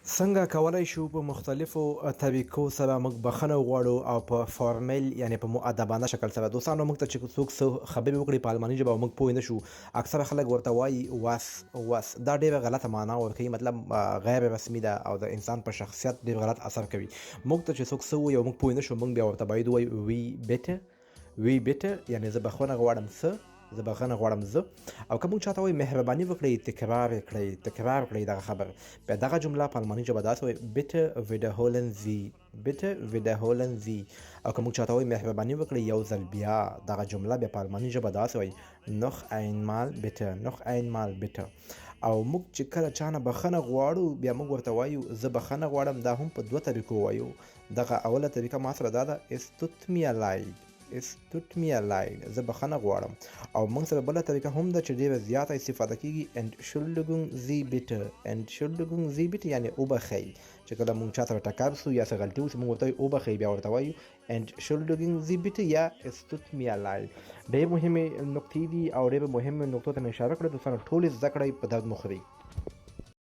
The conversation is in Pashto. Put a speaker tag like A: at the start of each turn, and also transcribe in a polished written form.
A: څنګه کولای شو په مختلفو طریقو سره موږ بخښنه وغواړو او په فارمل یعنی په مؤدبانه شکل سره. دوستانو موږ ته چې څوک څه خبرې وکړي په الماني ژبه او موږ پوه نه شو، اکثره خلک ورته وایي واس. دا ډیره غلطه معنا ورکوي، مطلب غیر رسمي ده او د انسان په شخصیت ډیر غلط اثر کوي. موږ ته چې څوک څه وایي او موږ پوه نه شو، موږ بیا ورته باید ووایو وی بیټر یعنی زه بخښنه غواړم زه بخښنه غواړم زه. او که موږ چاته وایي مهرباني وکړئ تکرار کړئ دغه خبر، بیا دغه جمله په الماني ژبه داسې وایي bitte wiederholen Sie. او که موږ چاته وایي مهرباني وکړئ یو ځل بیا، دغه جمله بیا په الماني ژبه داسې وایي noch einmal bitte. او موږ چې کله چانه بخښنه غواړو بیا موږ ورته وایو زه بخښنه غواړم. دا هم په دوه طریقو وایو. دغه اوله طریقه ما سره دا ده es tut mir leid زه بخښنه غواړم. او موږ سره بله طریقه هم ده چې ډیره زیاته استفاده کیږي entschuldigung Sie bitte یعنی وبخئ. چې کله موږ چاته ټکر سو یا څه غلطي وشي موږ ورته وایو وبخئ، بیا ورته وایو entschuldigung Sie bitte یا es tut mir leid. ډېر مهمې نقطې دي او ډېرو مهمو نقطو ته مې اشاره کړې. دوستانو ټولې زده کړئ په درد مخوري.